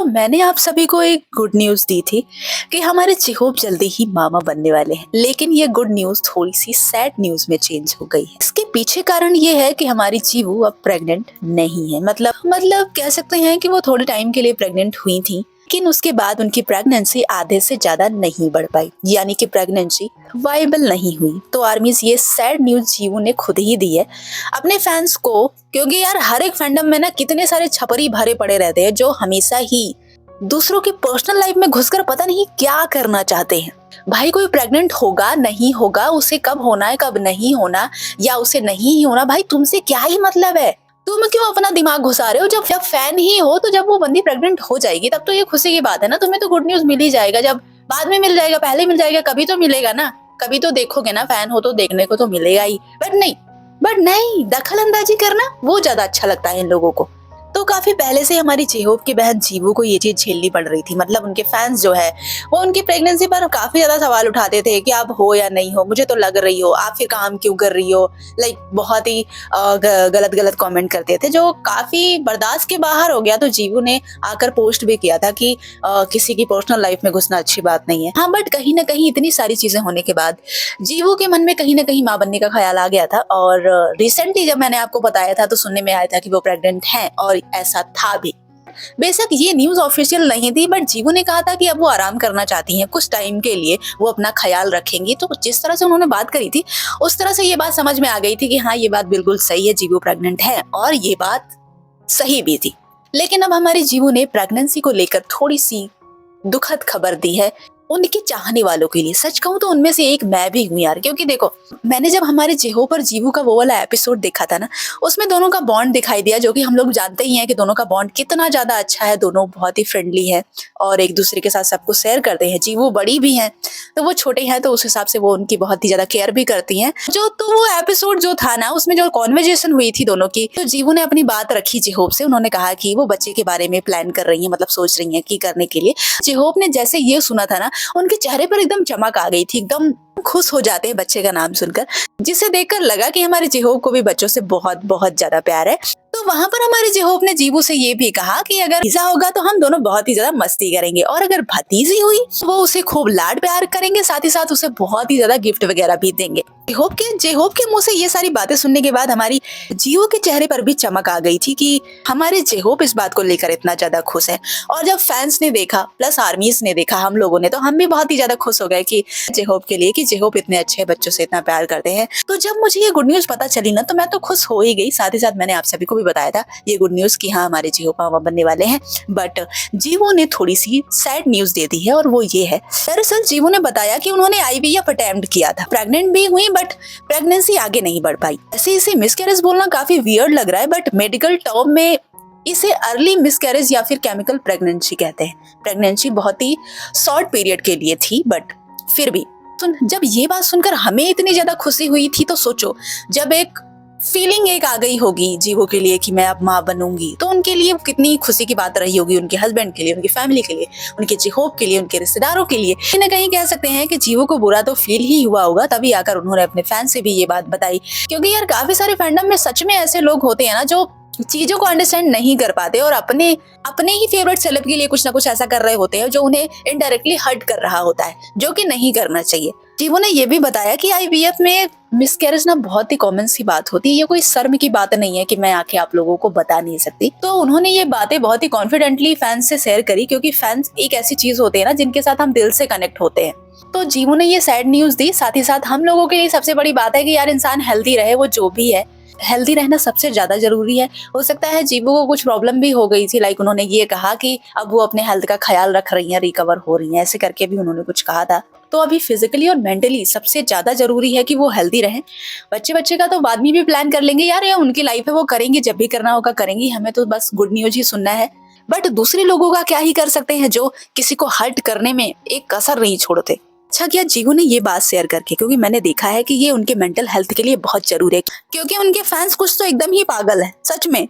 मैंने आप सभी को एक गुड न्यूज़ दी थी कि हमारे चिहोब जल्दी ही मामा बनने वाले हैं, लेकिन ये गुड न्यूज़ थोड़ी सी सैड न्यूज़ में चेंज हो गई है। इसके पीछे कारण ये है कि हमारी चीवू अब प्रेग्नेंट नहीं है। मतलब कह सकते हैं कि वो थोड़े टाइम के लिए प्रेग्नेंट हुई थी, लेकिन उसके बाद उनकी प्रेगनेंसी आधे से ज्यादा नहीं बढ़ पाई, यानी कि प्रेगनेंसी वायबल नहीं हुई। तो आर्मीज ये सैड न्यूज जीवू ने खुद ही दी है अपने फैंस को, क्योंकि यार हर एक फैंडम में ना कितने सारे छपरी भरे पड़े रहते हैं जो हमेशा ही दूसरों की पर्सनल लाइफ में घुसकर पता नहीं क्या करना चाहते हैं। भाई कोई प्रेग्नेंट होगा नहीं होगा, उसे कब होना है कब नहीं होना, या उसे नहीं ही होना, भाई तुमसे क्या ही मतलब है। तुम क्यों अपना दिमाग घुसा रहे हो? जब फैन ही हो तो जब वो बंदी प्रेग्नेंट हो जाएगी तब तो ये खुशी की बात है ना, तुम्हें तो गुड न्यूज मिल ही जाएगा। जब बाद में मिल जाएगा, पहले मिल जाएगा, कभी तो मिलेगा ना, कभी तो देखोगे ना, फैन हो तो देखने को तो मिलेगा ही। बट नहीं, दखल अंदाजी करना वो ज्यादा अच्छा लगता है इन लोगों को। तो काफी पहले से हमारी जेहोब की बहन जीवू को ये चीज झेलनी पड़ रही थी। मतलब उनके फैंस जो है वो उनकी प्रेगनेंसी पर काफी ज्यादा सवाल उठाते थे कि आप हो या नहीं हो, मुझे तो लग रही हो, आप फिर काम क्यों कर रही हो, लाइक बहुत ही गलत गलत कमेंट करते थे जो काफी बर्दाश्त के बाहर हो गया। तो जीवू ने आकर पोस्ट भी किया था कि किसी की पर्सनल लाइफ में घुसना अच्छी बात नहीं है। हाँ, बट कहीं ना कहीं इतनी सारी चीजें होने के बाद जीवू के मन में कहीं ना कहीं माँ बनने का ख्याल आ गया था। और रिसेंटली जब मैंने आपको बताया था तो सुनने में आया था कि वो प्रेग्नेंट हैं, और ऐसा था भी। बेशक ये न्यूज ऑफिशियल नहीं थी, बट जीवू ने कहा था कि अब वो आराम करना चाहती हैं कुछ टाइम के लिए, वो अपना ख्याल रखेंगी। तो जिस तरह से उन्होंने बात करी थी उस तरह से ये बात समझ में आ गई थी कि हाँ, ये बात बिल्कुल सही है, जीवू प्रेग्नेंट है, और ये बात सही भी थी। लेकिन अब हमारी जीवू ने प्रेगनेंसी को लेकर थोड़ी सी दुखद खबर दी है उनके चाहने वालों के लिए। सच कहूं तो उनमें से एक मैं भी हूं यार, क्योंकि देखो मैंने जब हमारे जेहोब और जीवू का वो वाला एपिसोड देखा था ना, उसमें दोनों का बॉन्ड दिखाई दिया, जो कि हम लोग जानते ही हैं कि दोनों का बॉन्ड कितना ज्यादा अच्छा है। दोनों बहुत ही फ्रेंडली है और एक दूसरे के साथ सब कुछ शेयर करते हैं। जीवू बड़ी भी है तो वो छोटे हैं, तो उस हिसाब से वो उनकी बहुत ही ज्यादा केयर भी करती हैं। तो वो एपिसोड जो था ना, उसमें जो कॉन्वर्जेशन हुई थी दोनों की, तो जीवू ने अपनी बात रखी जेहोब से। उन्होंने कहा कि वो बच्चे के बारे में प्लान कर रही है, मतलब सोच रही है कि करने के लिए। जेहोब ने जैसे ये सुना था ना, उनके चेहरे पर एकदम चमक आ गई थी, एकदम खुश हो जाते हैं बच्चे का नाम सुनकर, जिसे देखकर लगा कि हमारे जेहोब को भी बच्चों से बहुत बहुत ज्यादा प्यार है। तो वहां पर हमारे जेहोब ने जीवू से ये भी कहा कि अगर भतीजा होगा तो हम दोनों बहुत ही ज्यादा मस्ती करेंगे, और अगर भतीजी हुई तो वो उसे खूब लाड प्यार करेंगे, साथ ही साथ उसे बहुत ही ज्यादा गिफ्ट वगैरह भी देंगे। जेहोब के मुंह से ये सारी बातें सुनने के बाद हमारी जीवू के चेहरे पर भी चमक आ गई थी कि हमारे जेहोब इस बात को लेकर इतना ज्यादा खुश है। और जब फैंस ने देखा प्लस आर्मीज ने देखा, हम लोगों ने, तो हम भी बहुत ही ज्यादा खुश हो गए कि जेहोब के लिए, कि जेहोब इतने अच्छे बच्चों से इतना प्यार करते हैं। तो जब मुझे ये गुड न्यूज पता चली ना, तो मैं तो खुश हो ही गई। साथ ही साथ मैंने आप सभी को भी बताया था ये गुड न्यूज कि हाँ, हमारे जीवू मामा बनने वाले हैं। बट जीवू ने थोड़ी सी सैड न्यूज दे दी है, और वो ये है, दरअसल जीवू ने बताया कि उन्होंने आईवीएफ अटेम्प्ट किया था, प्रेग्नेंट भी हुई, बट प्रेगनेंसी आगे नहीं बढ़ पाई। ऐसे इसे मिसकैरेज बोलना काफी वियर्ड लग रहा है, बट मेडिकल टर्म में इसे अर्ली मिसकैरेज या फिर केमिकल प्रेगनेंसी कहते हैं। प्रेगनेंसी बहुत ही शॉर्ट पीरियड के लिए थी, बट फिर भी जब ये बात सुनकर हमें इतनी ज्यादा खुशी हुई थी, तो सोचो जब एक फीलिंग एक आ गई होगी जीवू के लिए कि मैं अब माँ बनूंगी, तो उनके लिए कितनी खुशी की बात रही होगी, उनके हस्बैंड के लिए, उनकी फैमिली के लिए, उनके जेहोब के लिए, उनके रिश्तेदारों के लिए। कहीं ना कहीं कह सकते हैं कि जीवू को बुरा तो फील ही हुआ होगा, तभी आकर उन्होंने अपने फैन से भी ये बात बताई। क्योंकि यार काफी सारे फैंडम में सच में ऐसे लोग होते हैं ना जो चीजों को अंडरस्टैंड नहीं कर पाते और अपने ही फेवरेट सेलेब के लिए कुछ ना कुछ ऐसा कर रहे होते हैं जो उन्हें इनडायरेक्टली हर्ट कर रहा होता है, जो कि नहीं करना चाहिए। जीवू ने ये भी बताया कि आईवीएफ में मिसकैरेज ना बहुत ही कॉमन सी बात होती है, ये कोई शर्म की बात नहीं है कि मैं आके आप लोगों को बता नहीं सकती। तो उन्होंने ये बातें बहुत ही कॉन्फिडेंटली फैंस से शेयर करी, क्योंकि फैंस एक ऐसी चीज होते हैं ना जिनके साथ हम दिल से कनेक्ट होते हैं। तो जीवू ने ये सैड न्यूज दी। साथ ही साथ हम लोगों के लिए सबसे बड़ी बात है कि यार इंसान हेल्दी रहे, वो जो भी है हेल्दी रहना सबसे ज्यादा जरूरी है। हो सकता है जीवू को कुछ प्रॉब्लम भी हो गई थी, लाइक उन्होंने ये कहा कि अब वो अपने हेल्थ का ख्याल रख रही हैं, रिकवर हो रही हैं, ऐसे करके भी उन्होंने कुछ कहा था। तो अभी फिजिकली और मेंटली सबसे ज्यादा जरूरी है कि वो हेल्दी रहें। बच्चे का तो बाद में भी प्लान कर लेंगे यार, ये उनकी लाइफ है, वो करेंगे, जब भी करना होगा करेंगी, हमें तो बस गुड न्यूज ही सुनना है। बट दूसरे लोगों का क्या ही कर सकते हैं जो किसी को हर्ट करने में एक कसर नहीं छोड़ते। अच्छा किया जीवू ने ये बात शेयर करके, क्योंकि मैंने देखा है कि ये उनके मेंटल हेल्थ के लिए बहुत जरूरी है, क्योंकि उनके फैंस कुछ तो एकदम ही पागल है सच में।